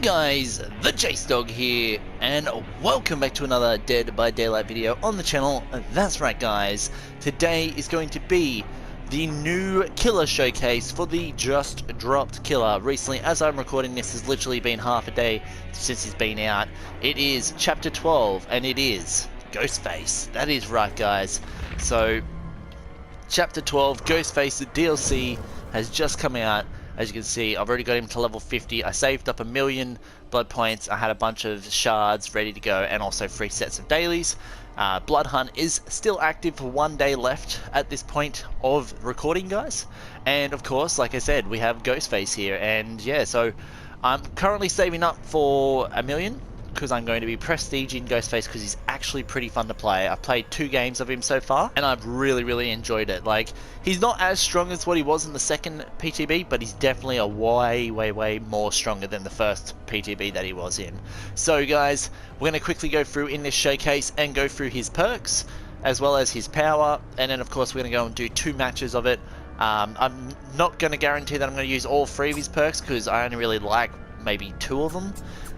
Guys, TheJaseDawg here, and welcome back to another Dead by Daylight video on the channel. That's right guys, today is going to be the new killer showcase for the just dropped killer. Recently, as I'm recording this, has literally been half a day since he's been out. It is chapter 12, and it is Ghostface. That is right guys. So, chapter 12, Ghostface, the DLC, has just come out. As you can see, I've already got him to level 50. I saved up 1,000,000 blood points. I had a bunch of shards ready to go and also 3 sets of dailies. Blood Hunt is still active for 1 day left at this point of recording, guys. And of course, like I said, we have Ghostface here. And yeah, so I'm currently saving up for 1,000,000 because I'm going to be prestiging Ghostface because he's actually pretty fun to play. I've played 2 games of him so far and I've really enjoyed it. Like, he's not as strong as what he was in the second PTB, but he's definitely a way more stronger than the first PTB that he was in. So guys, we're going to quickly go through in this showcase and go through his perks as well as his power, and then of course we're going to go and do 2 matches of it. I'm not going to guarantee that I'm going to use all 3 of his perks because I only really like maybe 2 of them.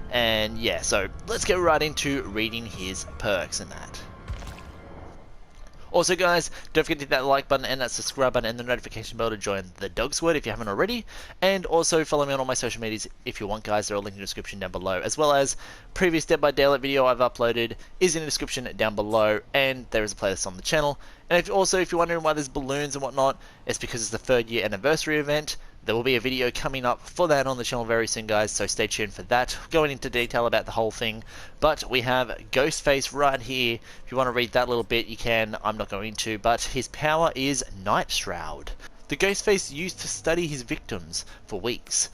And yeah, so let's get right into reading his perks and that. Also guys, don't forget to hit that like button and that subscribe button and the notification bell to join the Dog Squad if you haven't already. And also follow me on all my social medias if you want guys, they're all linked in the description down below. As well as previous Dead by Daylight video I've uploaded is in the description down below, and there is a playlist on the channel. And if you're wondering why there's balloons and whatnot, it's because it's the 3rd year anniversary event. There will be a video coming up for that on the channel very soon guys, so stay tuned for that, going into detail about the whole thing. But we have Ghostface right here. If you want to read that little bit you can, I'm not going to, but his power is Night Shroud. The Ghostface used to study his victims for weeks,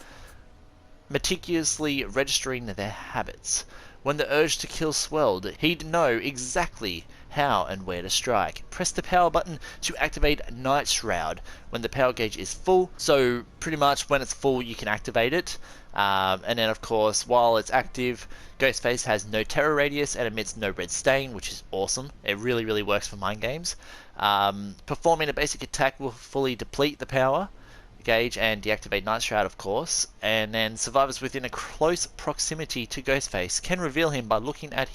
meticulously registering their habits. When the urge to kill swelled, he'd know exactly how and where to strike. Press the power button to activate Night Shroud when the power gauge is full. So pretty much when it's full you can activate it. And then of course while it's active, Ghostface has no terror radius and emits no red stain, which is awesome. It really works for mind games. Performing a basic attack will fully deplete the power gauge and deactivate Night Shroud of course. And then survivors within a close proximity to Ghostface can reveal him by looking at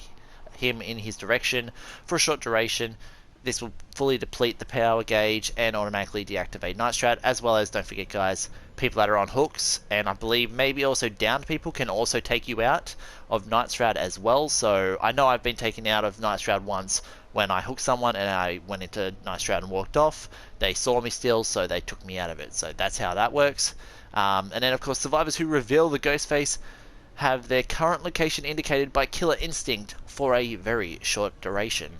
him in his direction for a short duration. This will fully deplete the power gauge and automatically deactivate Night Shroud, as well as, don't forget guys, people that are on hooks, and I believe maybe also downed people can also take you out of Night Shroud as well. So I know I've been taken out of Night Shroud once when I hooked someone and I went into Night Shroud and walked off. They saw me still, so they took me out of it. So that's how that works. And then of course survivors who reveal the Ghostface have their current location indicated by Killer Instinct for a very short duration.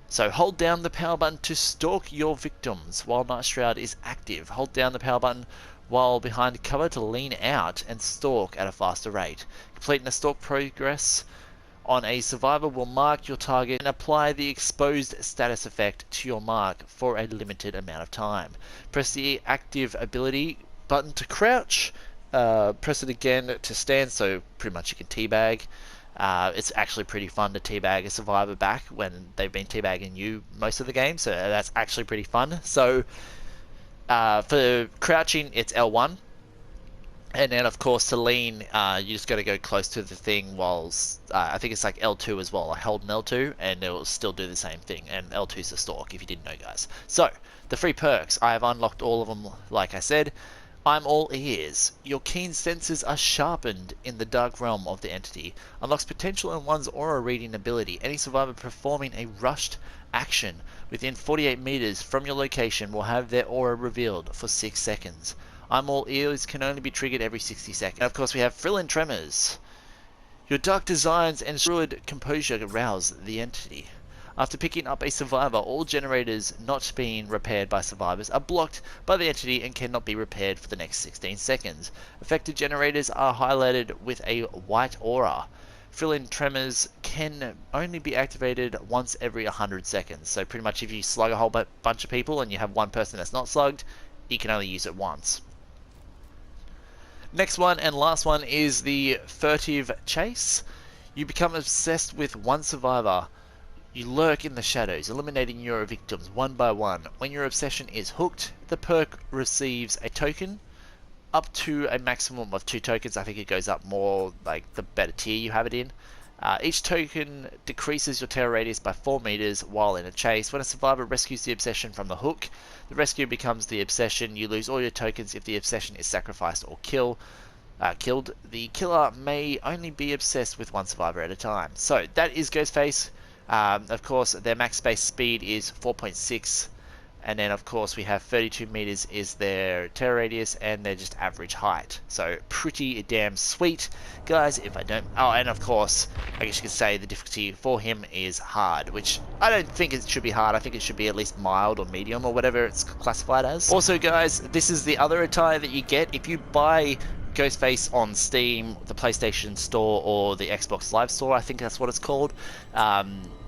So hold down the power button to stalk your victims while Night Shroud is active. Hold down the power button while behind cover to lean out and stalk at a faster rate. Completing the stalk progress on a survivor will mark your target and apply the exposed status effect to your mark for a limited amount of time. Press the active ability button to crouch. Press it again to stand, so pretty much you can teabag. It's actually pretty fun to teabag a survivor back when they've been teabagging you most of the game, so that's actually pretty fun. So for crouching it's L1, and then of course to lean you just got to go close to the thing whilst I think it's like L2 as well. I hold an L2 and it will still do the same thing, and L2 is the stalk if you didn't know guys. So the 3 perks, I have unlocked all of them like I said. I'm all ears. Your keen senses are sharpened in the dark realm of the entity. Unlocks potential in one's aura reading ability. Any survivor performing a rushed action within 48 meters from your location will have their aura revealed for 6 seconds. I'm all ears can only be triggered every 60 seconds. And of course we have Thrill and Tremors. Your dark designs and druid composure rouse the entity. After picking up a survivor, all generators not being repaired by survivors are blocked by the entity and cannot be repaired for the next 16 seconds. Affected generators are highlighted with a white aura. Thrill and Tremors can only be activated once every 100 seconds. So pretty much if you slug a whole bunch of people and you have one person that's not slugged, you can only use it once. Next one and last one is the Furtive Chase. You become obsessed with one survivor. You lurk in the shadows, eliminating your victims one by one. When your obsession is hooked, the perk receives a token up to a maximum of 2 tokens. I think it goes up more like the better tier you have it in. Each token decreases your terror radius by 4 meters while in a chase. When a survivor rescues the obsession from the hook, the rescue becomes the obsession. You lose all your tokens if the obsession is sacrificed or killed. The killer may only be obsessed with one survivor at a time. So that is Ghostface. Of course, their max base speed is 4.6. And then, of course, we have 32 meters is their terror radius, and they're just average height. So, pretty damn sweet, guys, if I don't... Oh, and of course, I guess you could say the difficulty for him is hard, which I don't think it should be hard. I think it should be at least mild or medium or whatever it's classified as. Also, guys, this is the other attire that you get if you buy Ghostface on Steam, the PlayStation Store, or the Xbox Live Store, I think that's what it's called.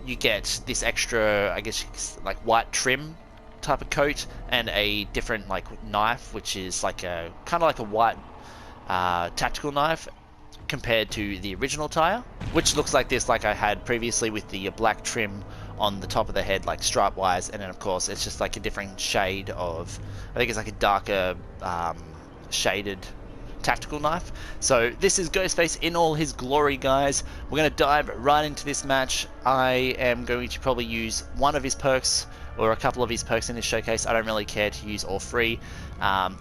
You get this extra, I guess, like white trim type of coat and a different like knife, which is like a kind of like a white tactical knife compared to the original tire, which looks like this, like I had previously with the black trim on the top of the head, like stripe wise, and then of course it's just like a different shade of, I think it's like a darker shaded tactical knife. So this is Ghostface in all his glory, guys. We're going to dive right into this match. I am going to probably use one of his perks or a couple of his perks in this showcase. I don't really care to use all 3.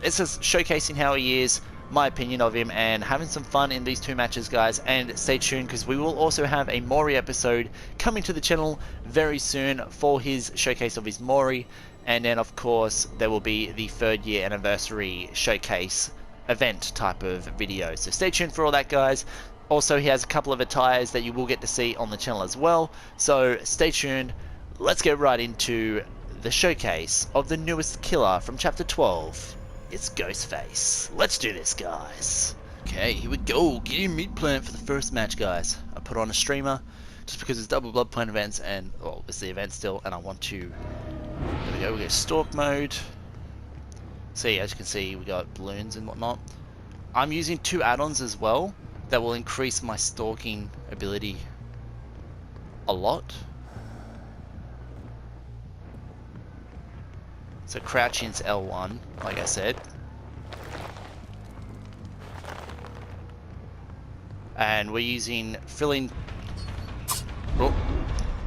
It's just showcasing how he is, my opinion of him, and having some fun in these 2 matches, guys. And stay tuned, because we will also have a Mori episode coming to the channel very soon for his showcase of his Mori. And then of course there will be the 3rd year anniversary showcase event type of video, so stay tuned for all that, guys. Also, he has a couple of attires that you will get to see on the channel as well, so stay tuned. Let's get right into the showcase of the newest killer from chapter 12. It's Ghostface. Let's do this, guys. Okay, here we go. Get your meat plan for the first match, guys. I put on a streamer just because it's double blood point events, and well, it's the event still, and I want to. There we go. We go stalk mode. See, as you can see, we got balloons and whatnot. I'm using 2 add-ons as well that will increase my stalking ability a lot. So crouching's L1, like I said. And we're using filling... Oh,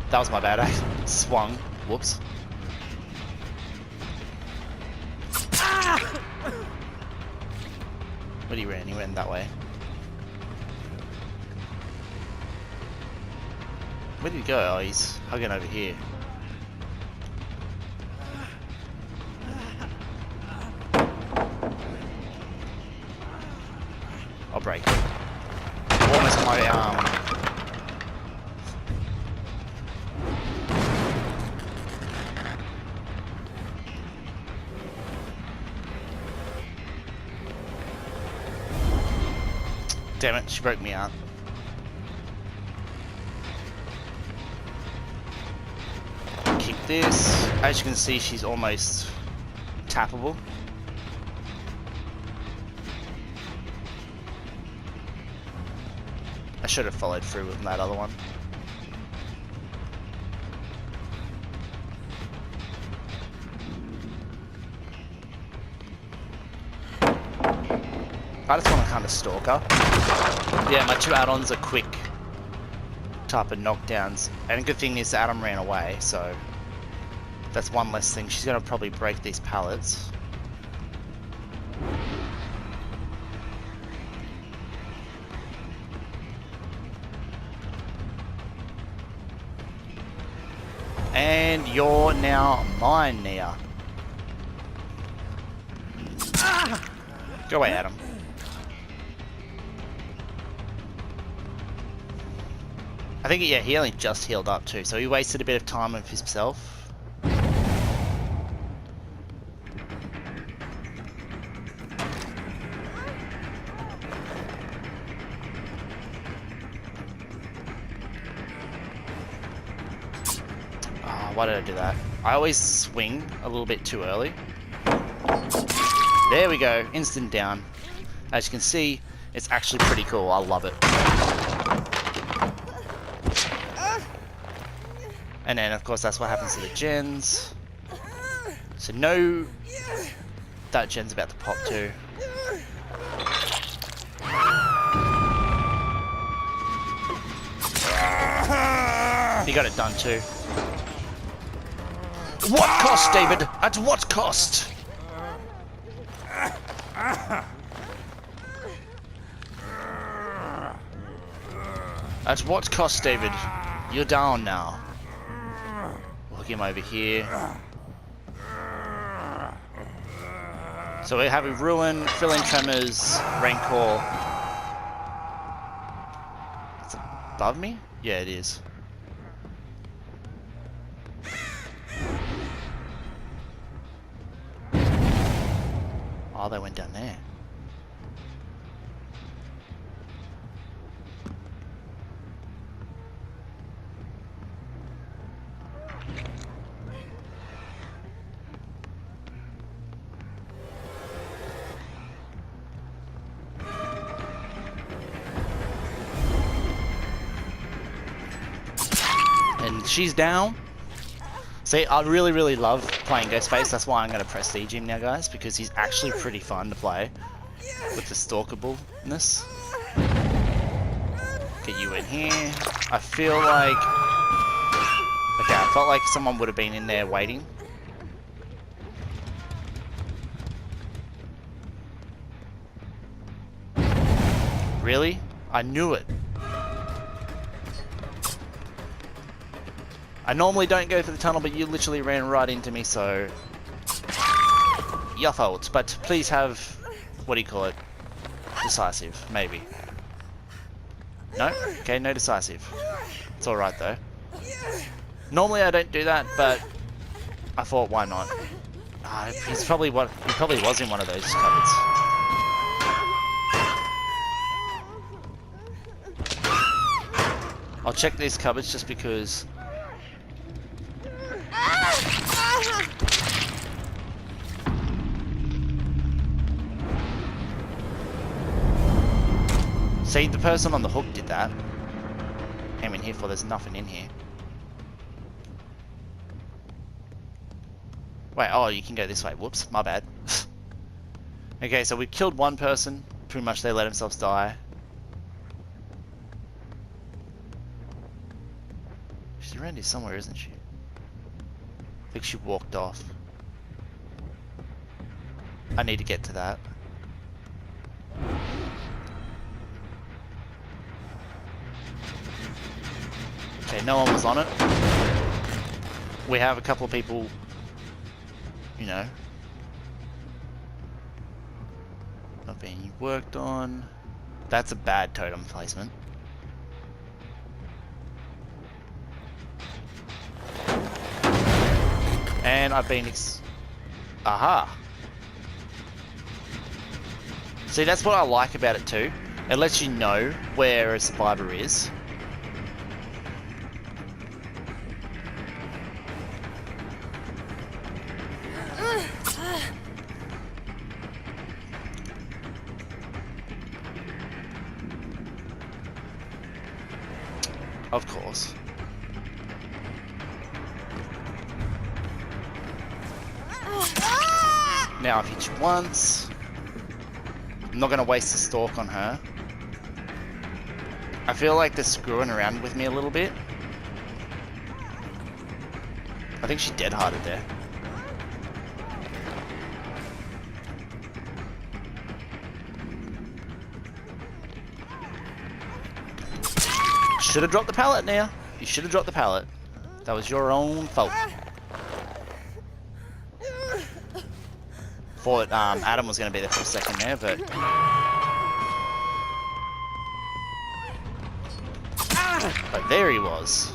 that was my bad, I swung. Whoops. But he ran that way. Where did he go? Oh, he's hugging over here. I'll break it. Almost on my arm. Damn it, she broke me out. Keep this. As you can see, she's almost tappable. I should have followed through with that other one. I just want to kind of stalk her. Yeah, my 2 add-ons are quick type of knockdowns. And a good thing is Adam ran away, so that's one less thing. She's going to probably break these pallets. And you're now mine, Nia. Go away, Adam. I think, yeah, he only just healed up too, so he wasted a bit of time with himself. Oh, why did I do that? I always swing a little bit too early. There we go, instant down. As you can see, it's actually pretty cool. I love it. And then, of course, that's what happens to the gens. So no, that gen's about to pop too. He got it done too. What cost, David? At what cost? At what cost, David? You're down now. We'll hook him over here. So we have a Ruin, Fill-in Tremors, Rancor. It's above me? Yeah, it is. Oh, they went down there. And she's down. See, I really love playing Ghostface. That's why I'm going to prestige him now, guys, because he's actually pretty fun to play with the stalkableness. Get you in here. I feel like... Okay, I felt like someone would have been in there waiting. Really? I knew it. I normally don't go for the tunnel, but you literally ran right into me, so... Your fault, but please have... What do you call it? Decisive, maybe. No? Okay, no decisive. It's alright though. Normally I don't do that, but... I thought, why not? He probably was in one of those cupboards. I'll check these cupboards just because... See, the person on the hook did that. Came in here for there's nothing in here. Wait, oh, you can go this way. Whoops, my bad. Okay, so we killed one person. Pretty much they let themselves die. She's around here somewhere, isn't she? I think she walked off. I need to get to that. Okay, no one was on it. We have a couple of people, you know, not being worked on. That's a bad totem placement. And I've been aha. See, that's what I like about it too. It lets you know where a survivor is. Of course. Now I've hit you once. I'm not going to waste the stalk on her. I feel like they're screwing around with me a little bit. I think she dead-hearted there. Should have dropped the pallet now. You should have dropped the pallet. That was your own fault. Thought Adam was going to be there for a second there, but... But there he was.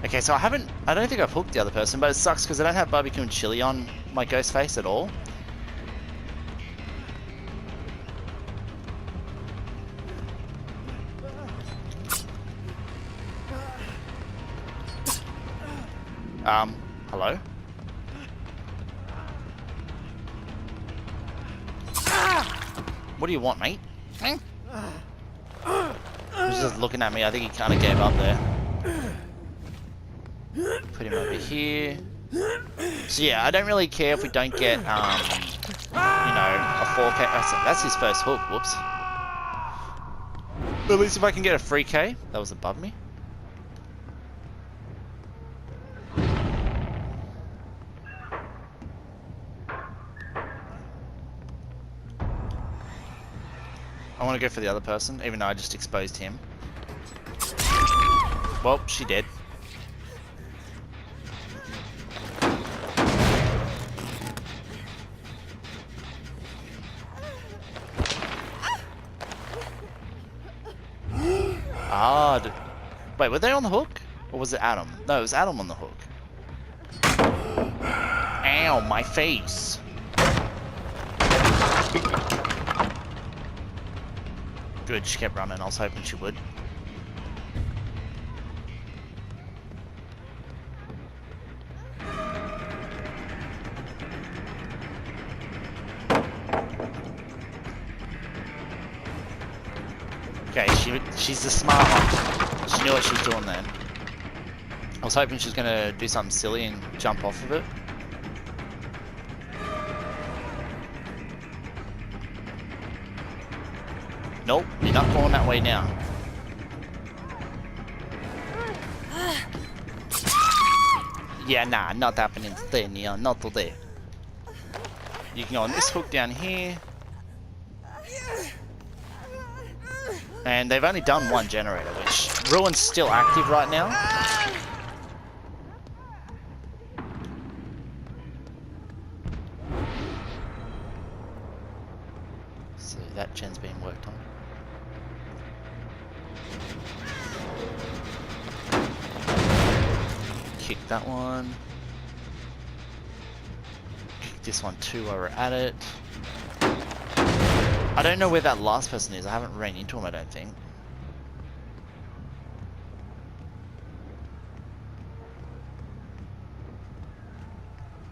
Okay, so I don't think I've hooked the other person, but it sucks because I don't have barbecue and chili on my Ghostface at all. Hello? What do you want, mate? He was just looking at me. I think he kind of gave up there. Put him over here. So yeah, I don't really care if we don't get, you know, a 4K. That's his first hook. Whoops. At least if I can get a 3K. That was above me. I want to go for the other person, even though I just exposed him. Well, she did. Wait, were they on the hook? Or was it Adam? No, it was Adam on the hook. Ow, my face. Good, she kept running. I was hoping she would. Okay, she's the smart one. She knew what she was doing then. I was hoping she was going to do something silly and jump off of it. Nope, you're not going that way now. Yeah, nah, not happening today, Neon, not today. You can go on this hook down here. And they've only done one generator, which Ruin's still active right now. So that gen's being worked on. Kick that one. Kick this one too while we're at it. I don't know where that last person is. I haven't ran into him, I don't think.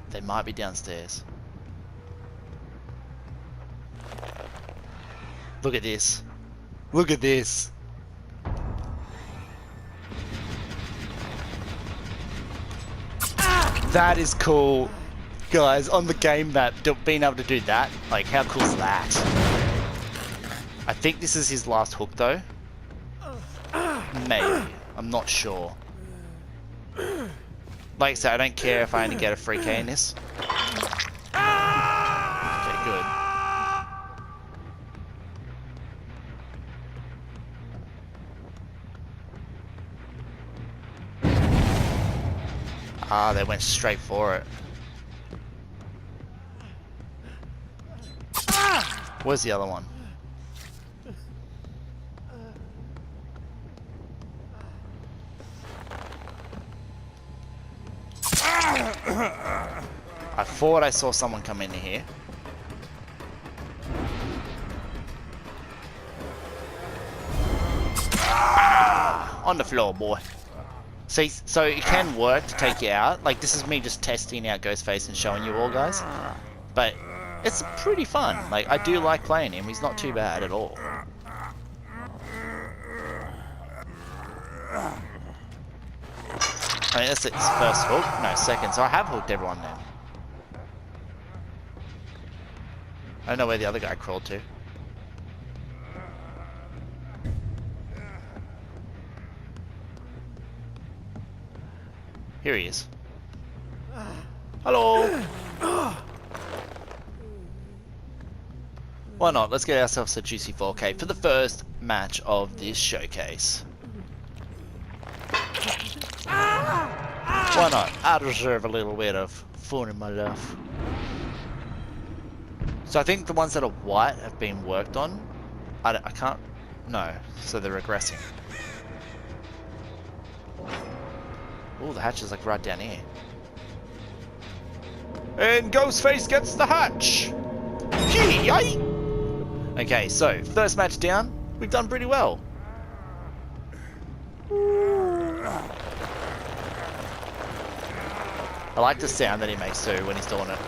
They might be downstairs. Look at this. Look at this. That is cool. Guys, on the game map, being able to do that, like, how cool is that? I think this is his last hook though. Maybe. I'm not sure. Like I said, I don't care if I only get a free K in this. Okay, good. Ah, they went straight for it. Where's the other one? I thought I saw someone come in here. Ah, on the floor, boy. See, so it can work to take you out. Like, this is me just testing out Ghostface and showing you all, guys. But it's pretty fun. Like, I do like playing him. He's not too bad at all. I mean, that's its first hook. No, second. So I have hooked everyone now. I don't know where the other guy crawled to. Here he is. Hello! Why not? Let's get ourselves a juicy 4K for the first match of this showcase. Why not? I deserve a little bit of fun in my life. So I think the ones that are white have been worked on. I can't... No. So they're regressing. Oh, the hatch is like right down here. And Ghostface gets the hatch! Yay! Okay, so first match down. We've done pretty well. I like the sound that he makes too when he's doing it.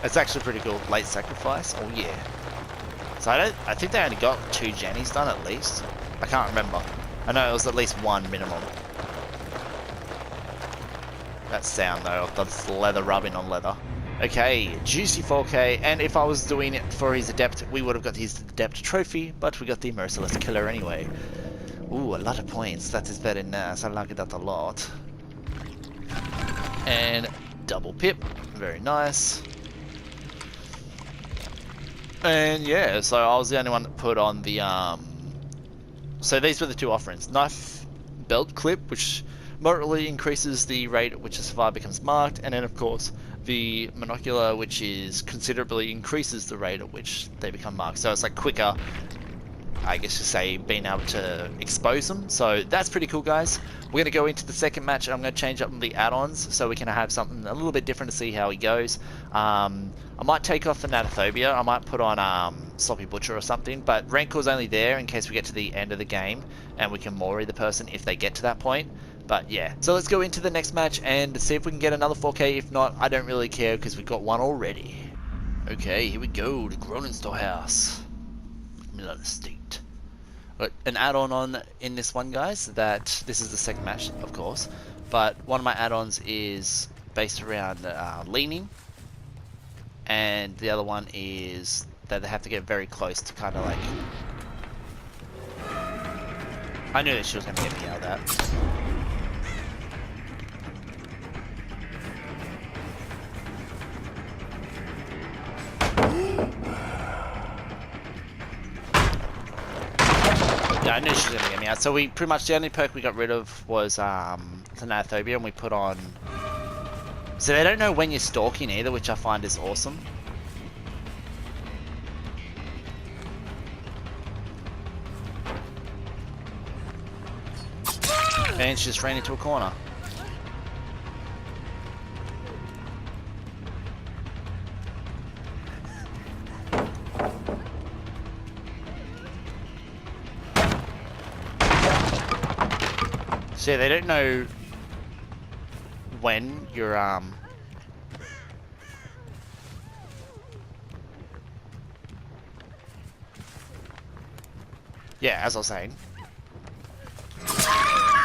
It's actually pretty cool. Late sacrifice. Oh yeah. So I think they only got 2 Jennies done at least. I can't remember. I know it was at least 1 minimum. That sound though of the leather rubbing on leather. Okay, juicy 4K, and if I was doing it for his Adept, we would have got his Adept trophy, but we got the Merciless Killer anyway. Ooh, a lot of points. That is very nice. I like that a lot. And double pip. Very nice. And yeah, so I was the only one that put on the so these were the two offerings. Knife belt clip, which moderately increases the rate at which a survivor becomes marked, and then of course the monocular, which is considerably increases the rate at which they become marked. So it's like quicker, I guess to say, being able to expose them. So that's pretty cool, guys. We're going to go into the second match, and I'm going to change up the add-ons so we can have something a little bit different to see how he goes. I might take off the Natophobia. I might put on Sloppy Butcher or something, but Rancor's only there in case we get to the end of the game and we can Mori the person if they get to that point. But yeah, so let's go into the next match and see if we can get another 4K. If not, I don't really care because we've got one already. Okay, here we go, the Gronin Storehouse. Milan Estate. Got an add-on on in this one, guys, that this is the second match, of course, but one of my add-ons is based around leaning, and the other one is that they have to get very close to kind of like... I knew that she was going to get me out of that. Yeah, I knew she was going to get me out. So we pretty much, the only perk we got rid of was Thanatophobia, and we put on... So they don't know when you're stalking either, which I find is awesome. And she just ran into a corner. So yeah, they don't know when you're yeah, as I was saying,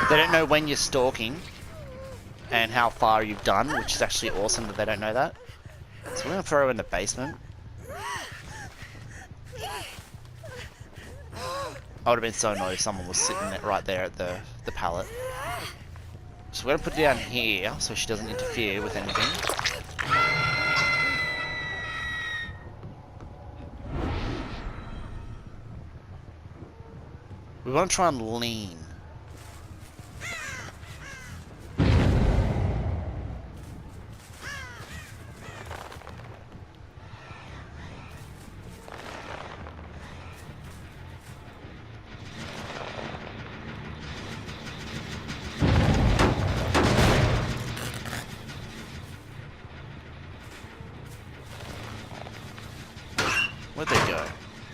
they don't know when you're stalking and how far you've done, which is actually awesome that they don't know that. So we're gonna throw her in the basement. I would have been so annoyed if someone was sitting right there at the pallet. So we're going to put it down here so she doesn't interfere with anything. We want to try and lean. Where'd they go?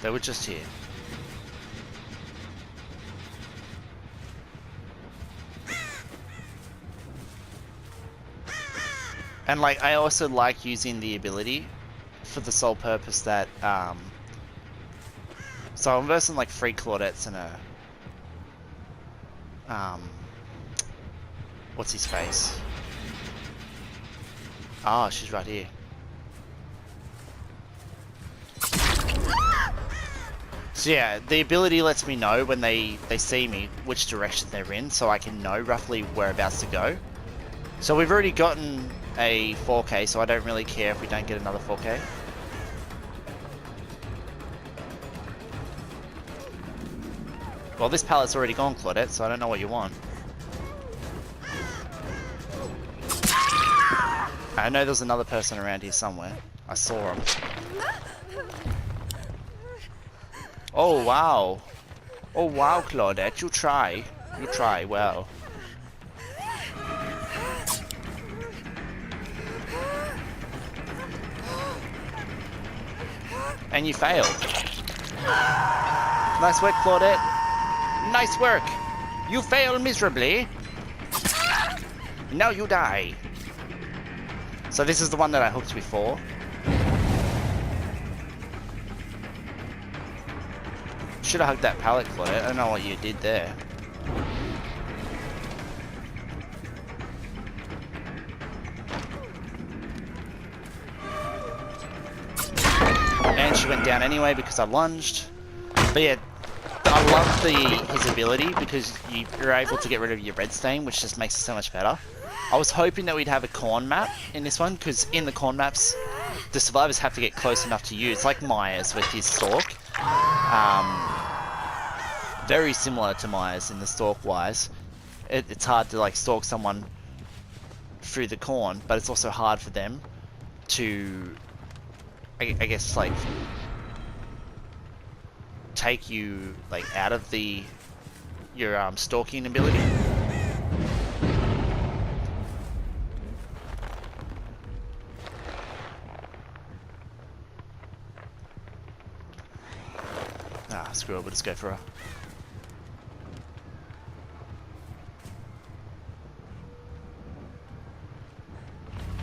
They were just here. And like, I also like using the ability for the sole purpose that, so I'm versing like 3 Claudettes and a, what's his face? Ah, oh, she's right here. So yeah, the ability lets me know when they see me which direction they're in, so I can know roughly whereabouts to go. So we've already gotten a 4K, so I don't really care if we don't get another 4K. Well, this pallet's already gone, Claudette, so I don't know what you want. I know there's another person around here somewhere. I saw him. Oh wow. Oh wow, Claudette, you try. You try well. And you failed. Nice work, Claudette. Nice work. You failed miserably. Now you die. So this is the one that I hooked before. Should have hugged that pallet, Claudette. I don't know what you did there. And she went down anyway because I lunged. But yeah, I love his ability because you're able to get rid of your red stain, which just makes it so much better. I was hoping that we'd have a corn map in this one, because in the corn maps, the survivors have to get close enough to you. It's like Myers with his stalk. Very similar to Myers in the stalk wise. It's hard to like stalk someone through the corn, but it's also hard for them to, I guess, like take you like out of your stalking ability. Ah, screw it, we'll just go for her.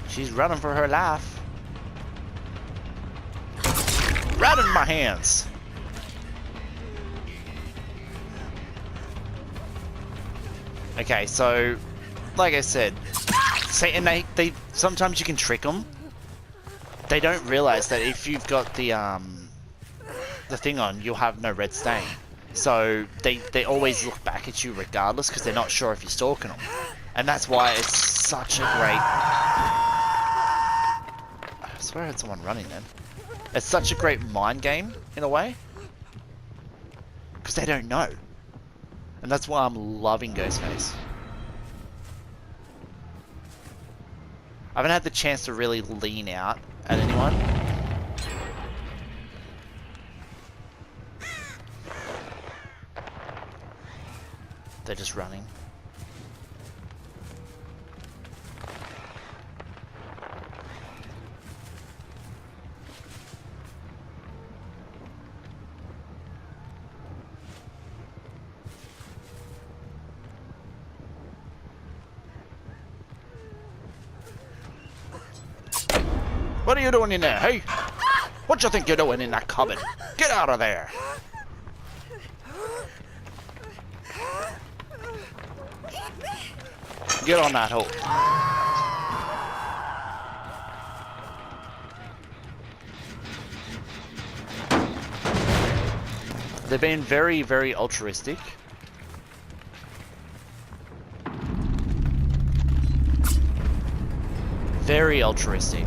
She's running for her life. Right in my hands. Okay, so like I said, say, and they sometimes you can trick them. They don't realize that if you've got the thing on, you'll have no red stain. So they always look back at you regardless because they're not sure if you're stalking them, and that's why it's such a great. I swear I heard someone running then. It's such a great mind game in a way because they don't know. And that's why I'm loving Ghostface. I haven't had the chance to really lean out at anyone. They're just running. What are you doing in there, hey? What you think you're doing in that cupboard? Get out of there! Get on that hole. They're being very, very altruistic. Very altruistic.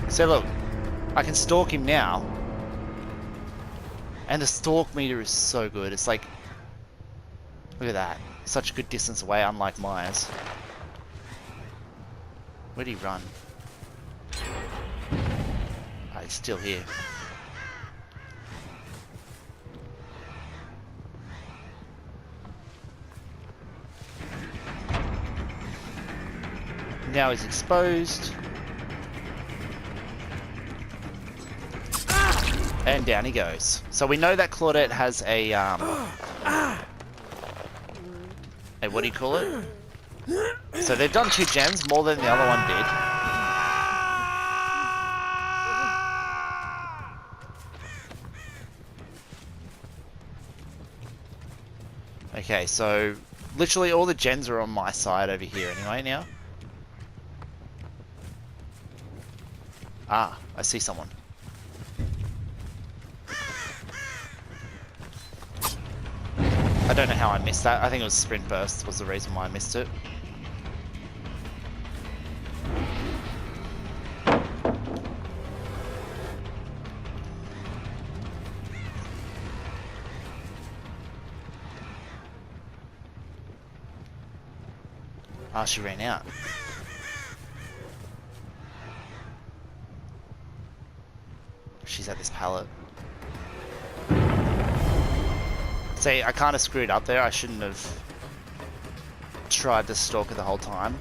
So look, I can stalk him now, and the stalk meter is so good. It's like, look at that, such a good distance away, unlike Myers. Where'd he run? Oh, he's still here. Now he's exposed. And down he goes. So we know that Claudette has a what do you call it? So they've done 2 gens, more than the other one did. Okay, so literally all the gens are on my side over here anyway now. Ah, I see someone. I don't know how I missed that. I think it was sprint burst was the reason why I missed it. Ah, she ran out. She's at this pallet. See, I kind of screwed up there. I shouldn't have tried to stalk her the whole time.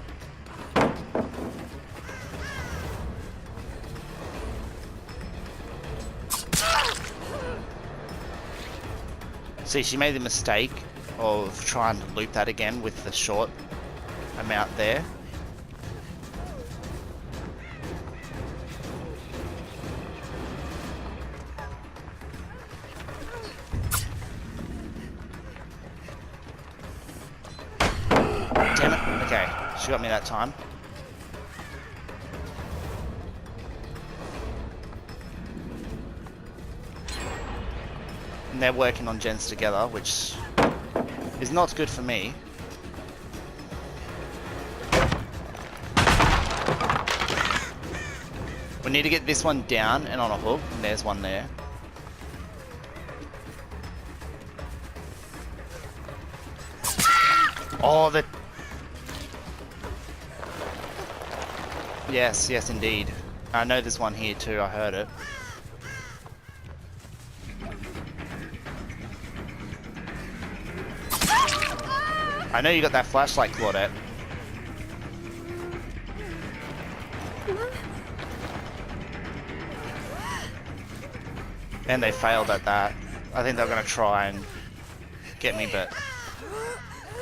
See, she made the mistake of trying to loop that again with the short amount there. Damn it. Okay, she got me that time. And they're working on gens together, which is not good for me. We need to get this one down and on a hook. And there's one there. Oh, the... Yes, yes indeed. I know there's one here too, I heard it. I know you got that flashlight, Claudette. And they failed at that. I think they're going to try and get me, but...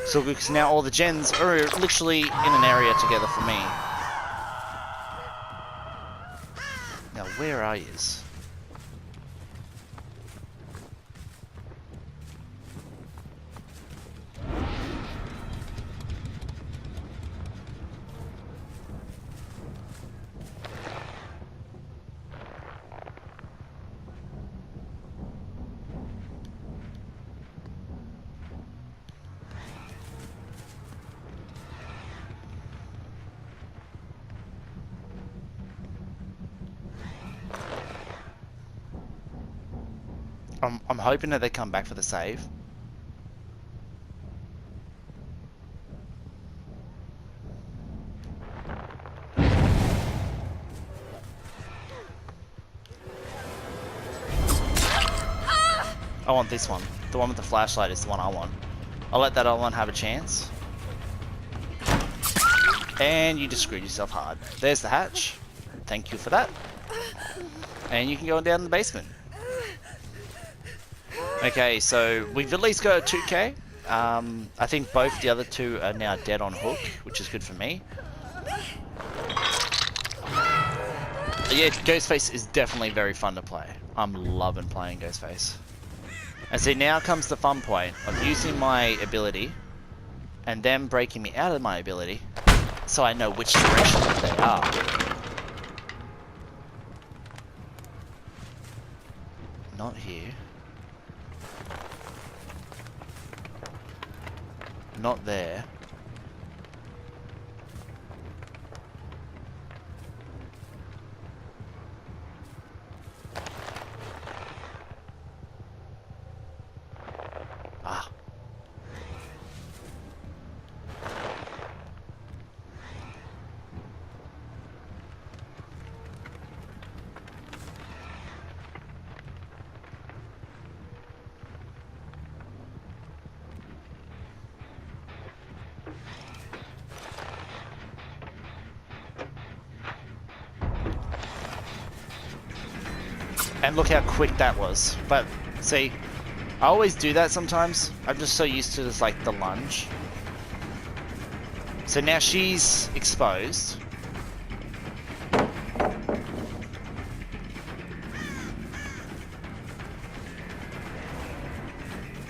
So because now all the gens are literally in an area together for me. Now where are yous? I'm hoping that they come back for the save. I want this one. The one with the flashlight is the one I want. I'll let that other one have a chance. And you just screwed yourself hard. There's the hatch. Thank you for that. And you can go down in the basement. Okay, so we've at least got a 2k. I think both the other two are now dead on hook, which is good for me. But yeah, Ghostface is definitely very fun to play. I'm loving playing Ghostface. And see, now comes the fun point of using my ability and them breaking me out of my ability so I know which direction they are. Not here. Not there. Ah. And look how quick that was. But see, I always do that sometimes. I'm just so used to this, like the lunge. So now she's exposed.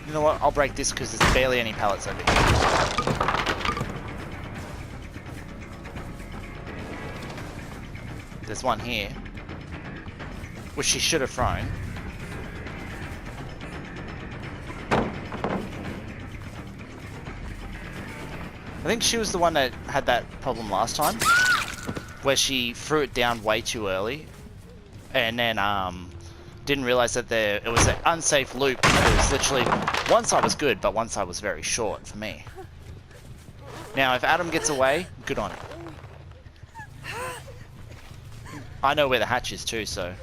You know what? I'll break this because there's barely any pallets over here. There's one here, which she should have thrown. I think she was the one that had that problem last time, where she threw it down way too early, and then didn't realize that it was an unsafe loop. It was literally one side was good, but one side was very short for me. Now, if Adam gets away, good on him. I know where the hatch is too, so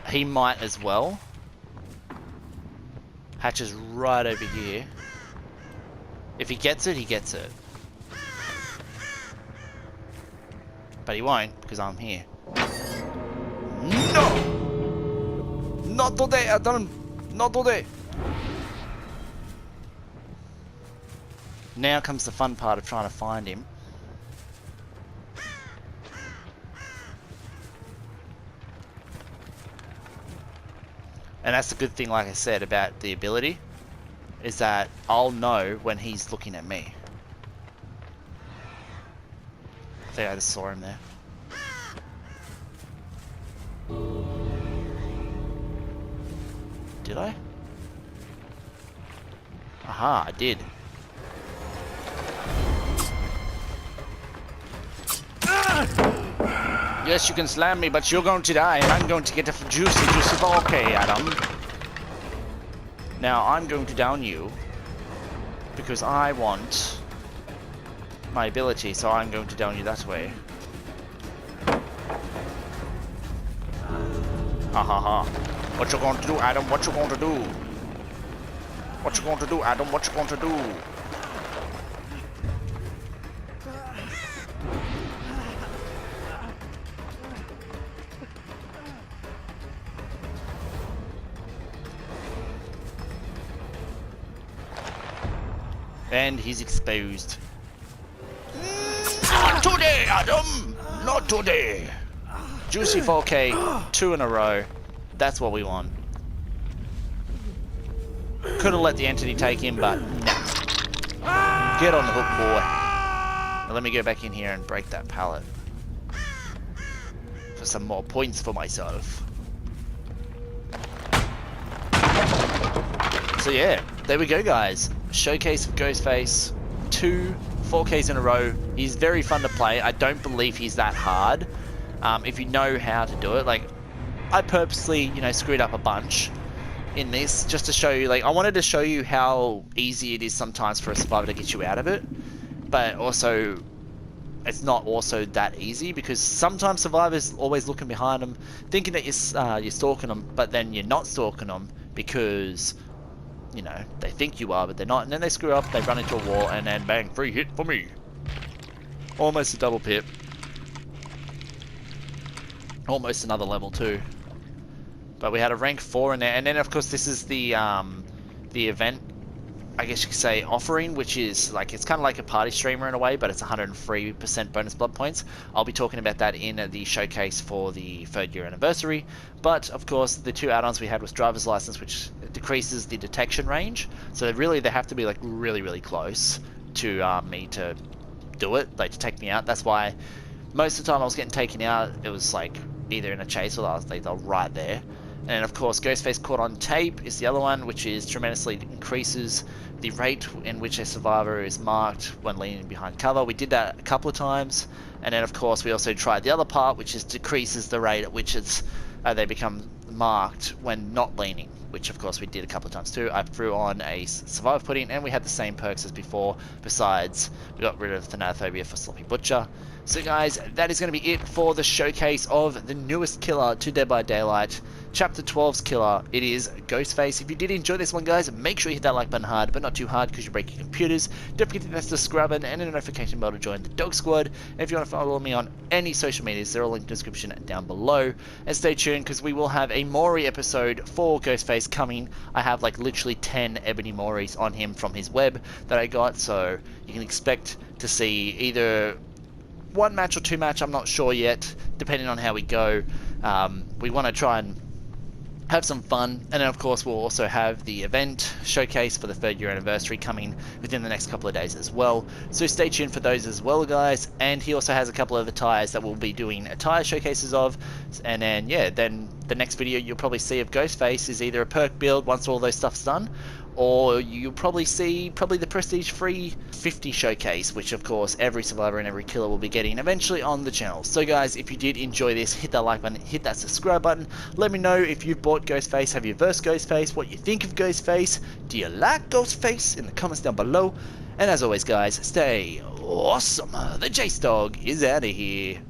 he might as well. Hatch is right over here. If he gets it, he gets it. But he won't, because I'm here. No! Not today, Adam! Not today! Now comes the fun part of trying to find him. And that's the good thing, like I said, about the ability, is that I'll know when he's looking at me. I think I just saw him there. Did I? Aha, I did. Yes, you can slam me, but you're going to die, and I'm going to get a juicy, juicy ball. Okay, Adam. Now, I'm going to down you. Because I want my ability, so I'm going to down you that way. Ha ha ha. What you going to do, Adam? What you going to do? What you going to do, Adam? What you going to do? And he's exposed. Not today, Adam! Not today! Juicy 4K, 2 in a row. That's what we want. Could have let the entity take him, but nah. Get on the hook, boy. Now let me go back in here and break that pallet. For some more points for myself. So yeah, there we go, guys. Showcase of Ghostface, 2 4Ks in a row. He's very fun to play. I don't believe he's that hard. If you know how to do it, like I purposely, you know, screwed up a bunch in this just to show you. Like I wanted to show you how easy it is sometimes for a survivor to get you out of it, but also it's not also that easy because sometimes survivors always looking behind them, thinking that you're stalking them, but then you're not stalking them because, you know, they think you are, but they're not, and then they screw up, they run into a wall, and then bang, free hit for me. Almost a double pip. Almost another level too. But we had a rank 4 in there, and then of course this is the event, I guess you could say, offering, which is like, it's kind of like a party streamer in a way, but it's 103% bonus blood points. I'll be talking about that in the showcase for the 3rd year anniversary. But of course the 2 add-ons we had was driver's license, which decreases the detection range, so really they have to be like really close to me to do it, like to take me out. That's why most of the time I was getting taken out, it was like either in a chase or they were right there. And of course Ghostface caught on tape is the other one, which is tremendously increases the rate in which a survivor is marked when leaning behind cover. We did that a couple of times, and then of course we also tried the other part, which is decreases the rate at which it's they become marked when not leaning, which of course we did a couple of times too. I threw on a survivor pudding, and we had the same perks as before, besides we got rid of Thanatophobia for Sloppy Butcher. So guys, that is going to be it for the showcase of the newest killer to Dead by Daylight, Chapter 12's killer. It is Ghostface. If you did enjoy this one, guys, make sure you hit that like button hard, but not too hard because you break your computers. Don't forget to hit that subscribe button and a notification bell to join the Dog Squad. And if you want to follow me on any social medias, they're all linked in the description down below. And stay tuned because we will have a Maury episode for Ghostface coming. I have like literally 10 ebony Mauries on him from his web that I got, so you can expect to see either 1 match or 2 match, I'm not sure yet, depending on how we go. We want to try and have some fun, and then of course we'll also have the event showcase for the 3rd year anniversary coming within the next couple of days as well, so stay tuned for those as well, guys. And he also has a couple of attires that we'll be doing attire showcases of, and then yeah, then the next video you'll probably see of Ghostface is either a perk build once all those stuff's done, or you'll probably see the prestige free 50 showcase, which of course every survivor and every killer will be getting eventually on the channel. So guys, if you did enjoy this, hit that like button, hit that subscribe button. Let me know if you've bought Ghostface, have you versed Ghostface, what you think of Ghostface, do you like Ghostface, in the comments down below. And as always guys, stay awesome. The JaseDawg is out of here.